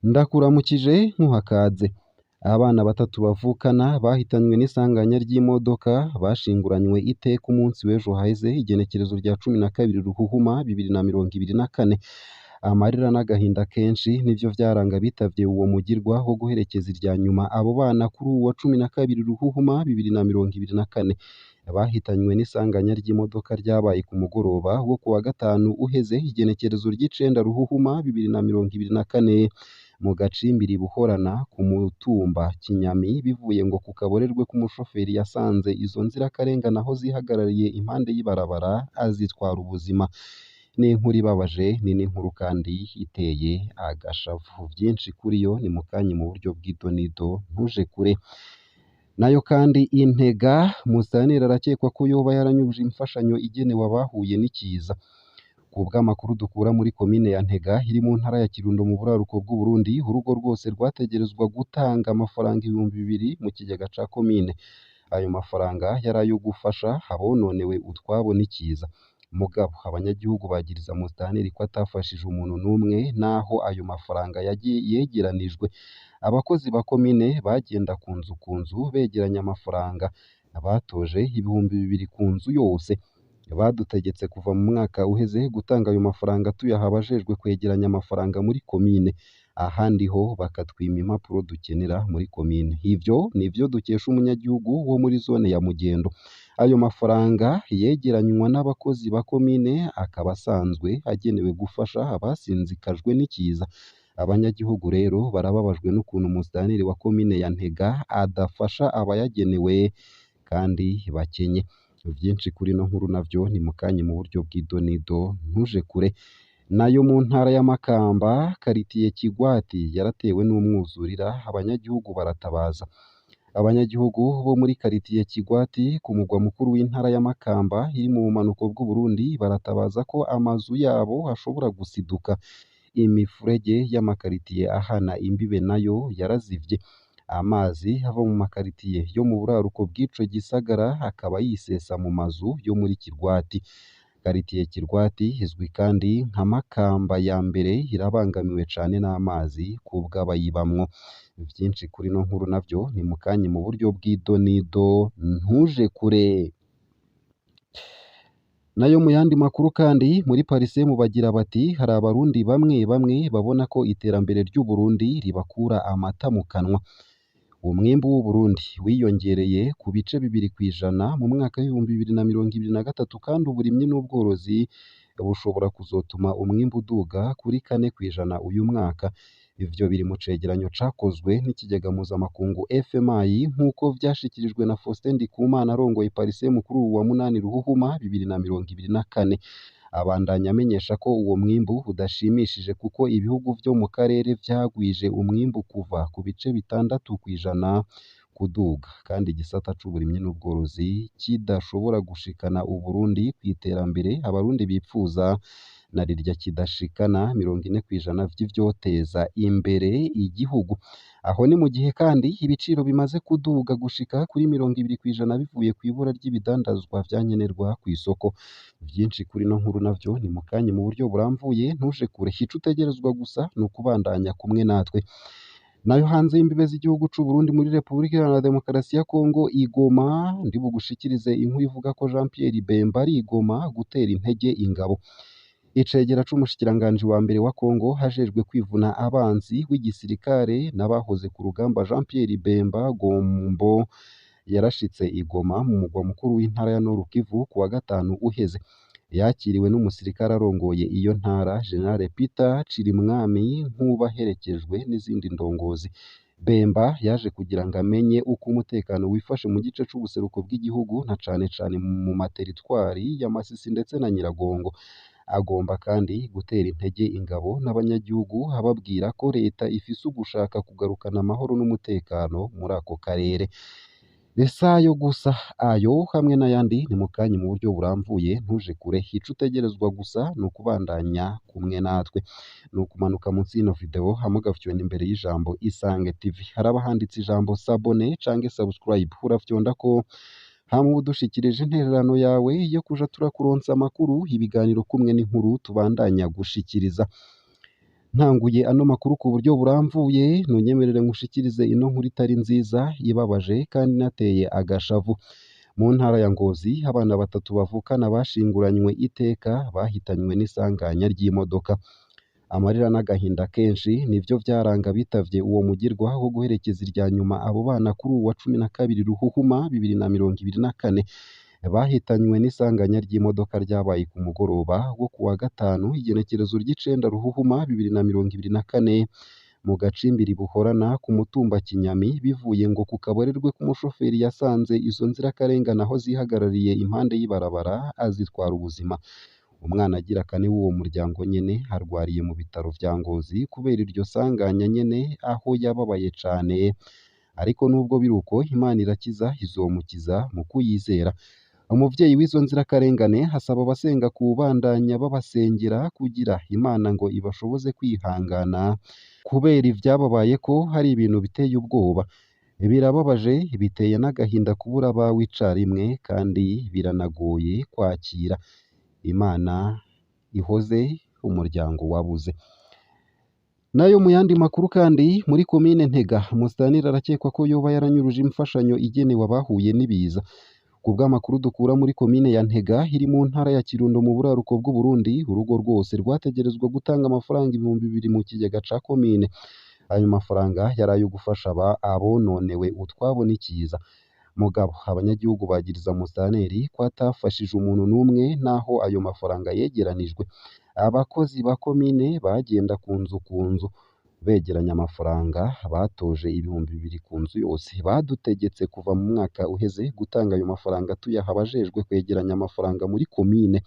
Ndakuramukije nkuhakaze. Abana batatu bavukana bahitanywe n'isanganya ry'imodoka bashinguranywe iteka umunsi w'ejo haheze igenekerezo rya 12 Ruhuhuma 2024. Amarira n'agahinda kenshi nivyo vyaranga bitavye uwo mugirwa wo guherekeza irya nyuma abo bana kuri uwa 12 Ruhuhuma 2024. Bahitanywe n'isanganya ry'imodoka ryabaye ku mugoroba wo kuwa gatanu uheze igenekerezo ry'icenda Ruhuhuma 2024 mu gacimbiri Buhorana ku mutumba Kinyami bivuye ngo ku kaborerwe k'umushoferi yasanze izo nzirakarengane aho zihagarariye impande y'ibarabara azitwara ubuzima. Ni inkuru ibabaje, ni n'inkuru kandi iteye agashavu. Vyinshi kuri yo ni mukanyi mu buryo bw'idonido ntuje kure. Nayo kandi Intega Musanteri arakekwa ko yoba yaranyujije imfashanyo igenewe abahuye n'ikiza. Ku bw'amakuru dukura muri komine ya Ntega iri mu ntara ya Kirundo mu buraruko bw'u Burundi, urugo rwose rwategerezwa gutanga amafaranga 2,000 mu kigega ca komine. Ayo mafaranga yari ayo gufasha abononewe utwabo n'ikiza. Mugabo abanyagihugu bagiriza Musanteri ko atafashije umuntu n'umwe naho ayo mafaranga yegeranijwe. Abakozi ba komine bagenda ku nzu begeranya amafaranga. Abatoje 2,000 ku nzu yose. Badutegetse kuva mu mwaka uheze gutanga ayo mafaranga tuyaha abajejwe kwegeranya amafaranga muri komine. Ahandi ho bakatwima impapuro dukenera muri komine. Ivyo nivyo dukesha umunyagihugu wo muri zone ya Mugendo. Ayo mafaranga yegeranywa n'abakozi ba komine akaba asanzwe agenewe gufasha abasinzikajwe n'ikiza. Abanyagihugu rero barababajwe n'ukuntu Musanteri wa komine ya Ntega adafasha abayagenewe kandi bakenye. Vyinshi kuri no nkuru navyo ni mukanyi mu buryo bw'idonido ntuje kure. Nayo mu ntara ya Makamba karitiye Kigwati yaratewe n'umwuzurira abanyagihugu baratabaza. Abanyagihugu bo muri karitiye Kigwati ku mugwa mukuru w'intara ya Makamba iri mu bumanuko bw'u Burundi baratabaza ko amazu yabo ashobora gusiduka. Imifurege y'amakaritiye ahana imbibe nayo yarazivye. Amazi ava mu makaritiye yo mu buraruko bw'ico gisagara akaba yisesa mu mazu yo muri Kirwati. Karitiye Kirwati izwi kandi nka Makamba ya mbere irabangamiwe cane n'amazi kubw'abayibamwo. Vyinshi kuri no nkuru navyo ni mukanyi mu buryo bw'idonido ntuje kure. Nayo mu yandi makuru kandi muri Parisemu bagira bati hari abarundi bamwe babona ko iterambere ry'u Burundi ribakura amata mu kanwa. Umwimbu w'u Burundi wiyongereye ku bice 2% mu mwaka w'ibihumbi 2023 kandi uburimyi n'ubworozi bushobora kuzotuma umwimbu uduga kuri 4% uyu mwaka. Ivyo biri mu cegeranyo cakozwe n'ikigega mpuzamakungu FMI nk'uko vyashikirijwe na Faustin Ndikumana arongoye Parisemu kuri uwa 8 Ruhuhuma 2024. Abandanya amenyesha ko uwo mwimbu udashimishije kuko ibihugu vyo mu karere vyagwije umwimbu kuva ku bice 6% kuduga, kandi igisata c'uburimyi n'ubworozi kidashobora gushikana u Burundi kw'iterambere abarundi bipfuza na rirya kidashikana 40% vy'ivyoteza imbere igihugu. Aho ni mu gihe kandi ibiciro bimaze kuduga gushika kuri 20% bivuye kw'ibura ry'ibidandazwa vyankenerwa kw'isoko. Vyinshi kuri no nkuru navyo ni mukanyi mu buryo buramvuye ntuje kure. Ico utegerezwa gusa ni ukubandanya kumwe natwe. Nayo hanze y'imbibe z'igihugu c'u Burundi muri Repubulika Iharanira Demokarasi ya Kongo Igoma ndibugushikirize inkuru ivuga ko Jean Pierre Bemba ari Igoma gutera intege ingabo. Icegera c'umushikiranganji wa mbere wa Kongo hajejwe kwivuna abanzi w'igisirikare n'abahoze ku rugamba Jean Pierre Bemba Gombo yarashitse Igoma mu mugwa mukuru w'intara ya Nord Kivu kuwa gatanu uheze. Yakiriwe n'umusirikare arongoye iyo ntara General Peter Chirimwami nk'ubaherekejwe n'izindi ndongozi. Bemba yaje kugira ngo amenye uko umutekano wifashe mu gice c'ubuseruko bw'igihugu na cane mu materitwari ya Masisi ndetse na Nyiragongo. Agomba kandi gutera intege ingabo n'abanyagihugu ababwira ko leta ifise ugushaka kugarukana amahoro n'umutekano muri ako karere. Esayo gusa ayo hamwe n'ayandi ni mukanyi mu buryo buramvuye ntuje kure. Ico utegerezwa gusa ni ukubandanya kumwe natwe, ni ukumanuka munsi y'ino video hamugafywe n'imbere y'ijambo Isange TV haraba handitse ijambo sabone canke subscribe, urafyonda ko hama udushikirije intererano yawe yo kuja turakuronsa amakuru ibiganiro kumwe n'inkuru tubandanya gushikiriza. Ntanguye ano makuru ku buryo buramvuye ntunyemerere ngushikirize ino nkuru itari nziza ibabaje kandi inateye agashavu. Mu ntara ya Ngozi abana batatu bavukana bashinguranywe iteka bahitanywe n'isanganya ry'imodoka. Amarira n'agahinda kenshi nivyo vyaranga bitavye uwo mugirwa wo guherekeza irya nyuma abo bana kuri uwu wa 12 Ruhuhuma 2024 bahitanywe n'isanganya ry'imodoka ryabaye ku mugoroba wo kuwa gatanu igenekerezo ry'icenda Ruhuhuma 2024 mu gacimbiri buhorana ku mutumba Kinyami bivuye ngo ku kaborerwe k'umushoferi yasanze izo nzirakarengane aho zihagarariye impande y'ibarabara azitwara ubuzima. Umwana agira kane w'uwo muryango nyene arwariye mu bitaro vya Ngozi kubera iryo sanganya nyene aho yababaye cane, ariko nubwo biruko Imana irakiza izomukiza mu kuyizera. Umuvyeyi w'izo nzirakarengane hasaba abasenga kubandanya babasengera kugira Imana ngo ibashoboze kwihangana kubera ivyababayeko hari ibintu biteye ubwoba. Birababaje biteye n'agahinda kubura abawe icarimwe kandi biranagoye kwakira. Imana ihoze umuryango wabuze. Nayo mu yandi makuru kandi muri komine Ntega Musitanteri arakekwa ko yoba yaranyuruje imfashanyo igenewe abahuye n'ibiza. Ku bw'amakuru dukura muri komine ya Ntega iri mu ntara ya Kirundo mu buraruko bw'u Burundi, urugo rwose rwategerezwa gutanga amafaranga 2,000 mu kigega ca komine. Ayo mafaranga yari ayo gufasha abononewe utwabo n'ikiza. Mugabo abanyagihugu bagiriza Musitanteri ko atafashije umuntu n'umwe naho ayo mafaranga yegeranijwe. Abakozi ba komine bagenda ku nzu begeranya amafaranga batoje 2,000 ku nzu yose. Badutegetse kuva mu mwaka uheze gutanga ayo mafaranga tuyaha abajejwe kwegeranya amafaranga muri komine,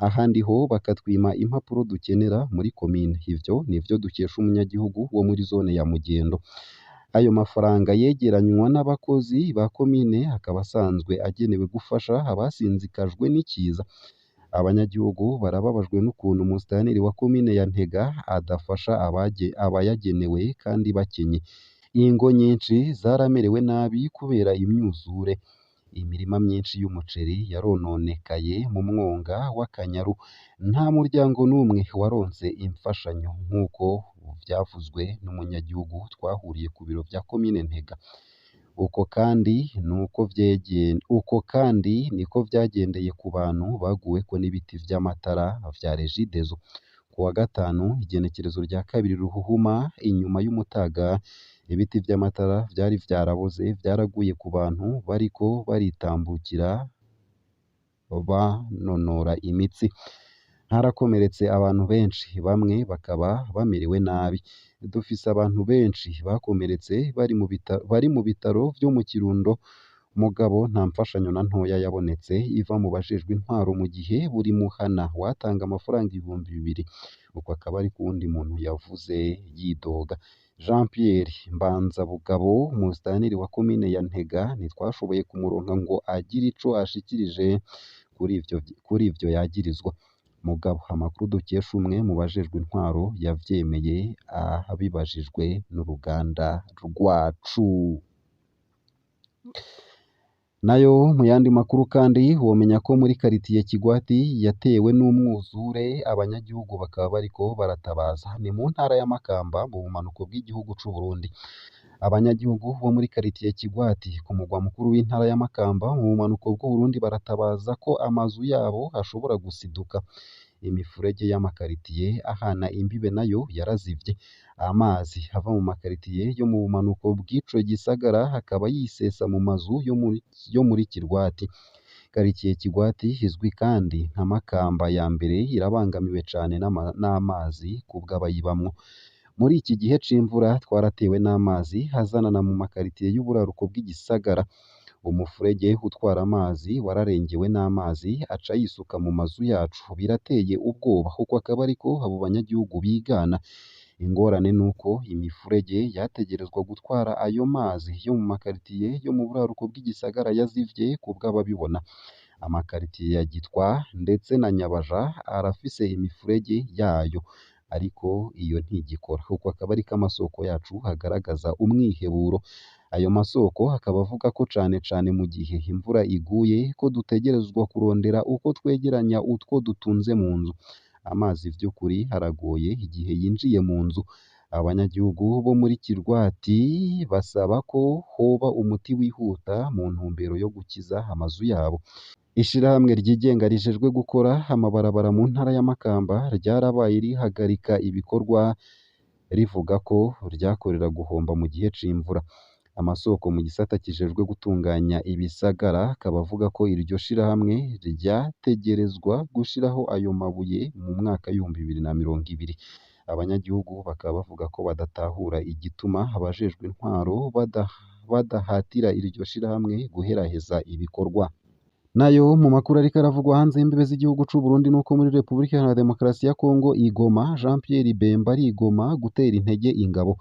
ahandi ho bakatwima impapuro dukenera muri komine. Ivyo nivyo dukesha umunyagihugu wo muri zone ya Mugendo. Ayo mafaranga yegeranywa n'abakozi ba komine akaba asanzwe agenewe gufasha abasinzikajwe n'ikiza. Abanyagihugu barababajwe n'ukuntu Musitanteri wa komine ya Ntega adafasha abayagenewe kandi bakenye. Ingo nyinshi zaramerewe nabi kubera imyuzure. Imirima myinshi y'umuceri yarononekaye mu mwonga w'Akanyaru. Nta muryango n'umwe waronse imfashanyo nk'uko vyavuzwe n'umunyagihugu twahuriye ku biro vya komine Ntega. Uko kandi niko vyagendeye ku bantu baguweko n'ibiti vy'amatara vya Regideso. Ku wa gatanu igenekerezo rya 2 Ruhuhuma inyuma y'umutaga ibiti vy'amatara vyari vyaraboze vyaraguye ku bantu bariko baritambukira banonora imitsi. Harakomeretse abantu benshi, bamwe bakaba bamerewe nabi. Dufise abantu benshi bakomeretse bari mu bitaro vyo mu Kirundo. Mugabo nta mfashanyo na ntoya yabonetse iva mu bajejwe intwaro mu gihe buri muhana watanga amafaranga 2,000. Uko akaba ari kuwundi muntu yavuze yidoga. Jean Pierre Mbanzabugabo Musitanteri wa komine ya Ntega ntitwashoboye kumuronka ngo agire ico ashikirije kuri ivyo yagirizwa. Mugabo amakuru dukesha umwe mu bajejwe intwaro yavyemeye abibajijwe n'uruganda rwacu. Nayo mu yandi makuru kandi womenya ko muri karitiye Kigwati yatewe n'umwuzure abanyagihugu bakaba bariko baratabaza. Ni mu ntara ya Makamba mu bumanuko bw'igihugu c'u Burundi. Abanyagihugu bo muri karitiye Kigwati ku mugwa mukuru w'intara ya Makamba mu bumanuko bw'u Burundi baratabaza ko amazu yabo ashobora gusiduka. Imifurege y'amakaritiye ahana imbibe nayo yarazivye. Amazi ava mu makaritiye yo mu bumanuko bw'ico gisagara hakaba yisesa mu mazu yo muri Kirwati. Karitiye Kigwati izwi kandi nka Makamba ya mbere irabangamiwe cane n'amazi kubw'abayibamwo. Muri iki gihe c'imvura twaratewe n'amazi hazanana mu makaritiye y'uburaruko bw'igisagara. Umufurege utwara amazi wararengewe n'amazi aca yisuka mu mazu yacu. Birateye ubwoba kuko akaba ariko abo banyagihugu bigana. Ingorane nuko imifurege yategerezwa gutwara ayo mazi yo mu makaritiye yo mu buraruko bw'igisagara yazivye kubw'ababibona. Amakaritiye ya Gitwa ndetse na Nyabaja arafise imifurege yayo, ariko iyo ntigikora kuko akaba ariko amasoko yacu agaragaza umwiheburo. Ayo masoko akaba avuga ko cane mu gihe imvura iguye ko dutegerezwa kurondera uko twegeranya utwo dutunze mu nzu. amazi vy'ukuri haragoye igihe yinjiye mu nzu. Abanyagihugu bo muri Kirwati basaba ko hoba umuti wihuta mu ntumbero yo gukiza amazu yabo. Ishirahamwe ryigenga rijejwe gukora amabarabara mu ntara ya Makamba ryarabaye rihagarika ibikorwa rivuga ko ryakorera guhomba mu gihe c'imvura. Amasoko mu gisata kijejwe gutunganya ibisagara akaba avuga ko iryo shirahamwe ryategerezwa gushiraho ayo mabuye mu mwaka w'ibihumbi bibiri na mirongo ibiri. Abanyagihugu bakaba bavuga ko badatahura igituma abajejwe intwaro badahatira iryo shirahamwe guheraheza ibikorwa. Nayo mu makuru ariko aravugwa hanze y'imbibe z'igihugu c'u Burundi nuko muri Repubulika Iharanira Demokarasi ya Kongo Igoma Jean Pierre Bemba arigoma gutera intege ingabo.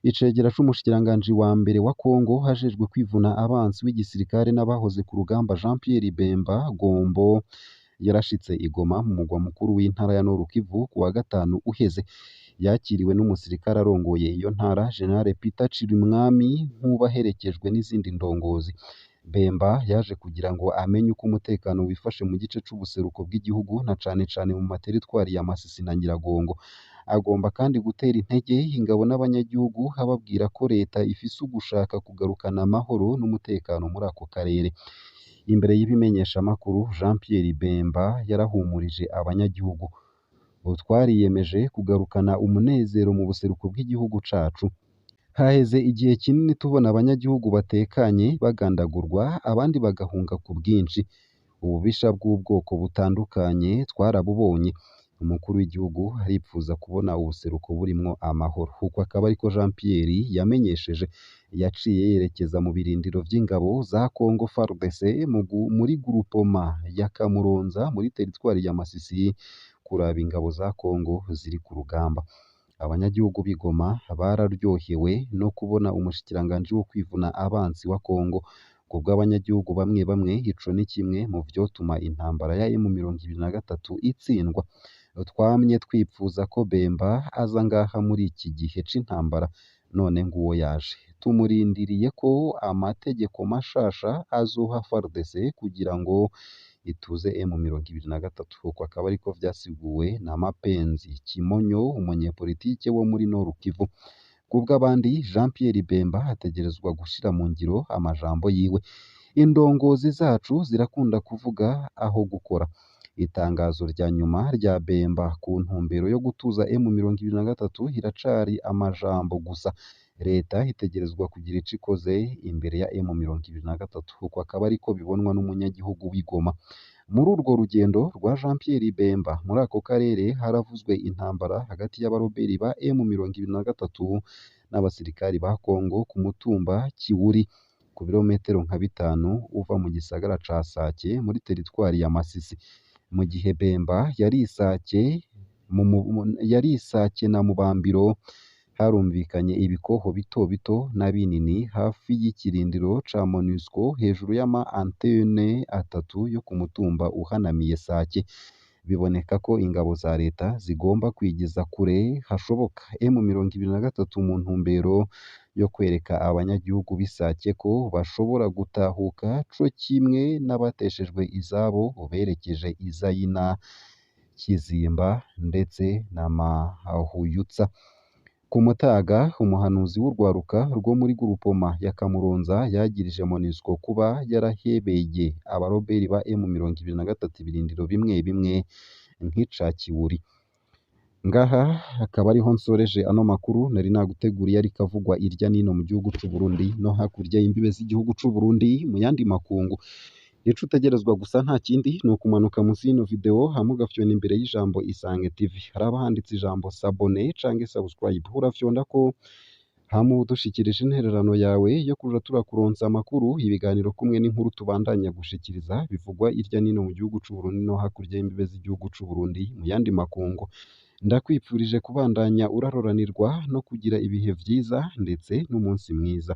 Icegera c'umushikiranganji wa mbere wa Kongo hajejwe kwivuna abansi w'igisirikare n'abahoze ku rugamba Jean Pierre Bemba Gombo yarashitse Igoma mu mugwa mukuru w'intara ya Nord Kivu kuwa gatanu uheze. Yakiriwe n'umusirikare arongoye iyo ntara General Peter Chirimwami nk'ubaherekejwe n'izindi ndongozi. Bemba yaje kugira ngo amenye uko umutekano wifashe mu gice c'ubuseruko bw'igihugu na cane cane mu materitwari ya Masisi na Nyiragongo. Agomba kandi gutera intege ingabo n'abanyagihugu ababwira ko leta ifise ugushaka kugarukana amahoro n'umutekano muri ako karere. Imbere y'ibimenyeshamakuru Jean Pierre Bemba yarahumurije abanyagihugu. Twariyemeje kugarukana umunezero mu buseruko bw'igihugu cacu. Haheze igihe kinini tubona abanyagihugu batekanye bagandagurwa abandi bagahunga ku bwinshi. Ububisha bw'ubwoko butandukanye twarabubonye. Umukuru w'igihugu aripfuza kubona ubuseruko burimwo amahoro. Uko akaba ariko Jean Pierre yamenyesheje. Yaciye yerekeza mu birindiro vy'ingabo za Congo FARDC muri Groupema ya Kamuronza muri teritwari ya Masisi kuraba ingabo za Congo ziri ku rugamba. Abanyagihugu b'Igoma bararyohewe no kubona umushikiranganji wo kwivuna abansi wa Congo. Kubw'abanyagihugu bamwe bamwe ico ni kimwe mu vyotuma intambara ya M23 itsindwa. Twamye twipfuza ko Bemba aza ngaha muri iki gihe c'intambara, none nguwo yaje. Tumurindiriye ko amategeko mashasha azoha FARDC kugira ngo ituze M23. Uko akaba ariko vyasiguwe na Mapenzi Kimonyo, umunyepolitike wo muri Nord Kivu. Kubw'abandi Jean Pierre Bemba ategerezwa gushira mu ngiro amajambo yiwe. Indongozi zacu zirakunda kuvuga aho gukora. Itangazo rya nyuma rya Bemba ku ntumbero yo gutuza M23 iracari amajambo gusa. Leta itegerezwa kugira ico ikoze imbere ya M23. Uko akaba ariko bibonwa n'umunyagihugu w'Igoma. Muri urwo rugendo rwa Jean Pierre Bemba muri ako karere haravuzwe intambara hagati y'abaroberi ba M23 n'abasirikari ba Congo ku mutumba Kiwuri ku birometero nka 5 uva mu gisagara ca Sake muri teritwari ya Masisi. Mu gihe Bemba yari Isake na Mubambiro harumvikanye ibikoho bito bito na binini hafi y'ikirindiro ca MONUSCO hejuru y'ama antene 3 yo ku mutumba uhanamiye Sake. Biboneka ko ingabo za leta zigomba kwigeza kure hashoboka M23 mu ntumbero yo kwereka abanyagihugu b'Isake ko bashobora gutahuka co kimwe n'abateshejwe izabo berekeje Izayina, Kizimba ndetse na Mahuyutsa. Ku Mutaga umuhanuzi w'urwaruka rwo muri Groupema ya Kamuronza yagirije MONUSCO kuba yarahebeye abaroberi ba M23 ibirindiro bimwe bimwe nk'ica Kiwuri. Ngaha akaba ariho nsoreje ano makuru nari naguteguriye ariko avugwa irya nino mu gihugu c'u Burundi no hakurya y'imbibe z'igihugu c'u Burundi mu yandi makungu. Ico utegerezwa gusa nta kindi ni ukumanuka munsi y'ino video hamwe ugafyona imbere y'ijambo Isange TV. Haraba handitse ijambo s'abonner canke subscribe. Urafyonda ko hamwe udushikirije intererano yawe yo kuja turakuronsa amakuru, ibiganiro kumwe n'inkuru tubandanya gushikiriza bivugwa irya nino mu gihugu c'u Burundi no hakurya y'imbibe z'igihugu c'u Burundi mu yandi makungu. Ndakwipfurije kubandanya uraroranirwa no kugira ibihe vyiza ndetse n'umunsi mwiza.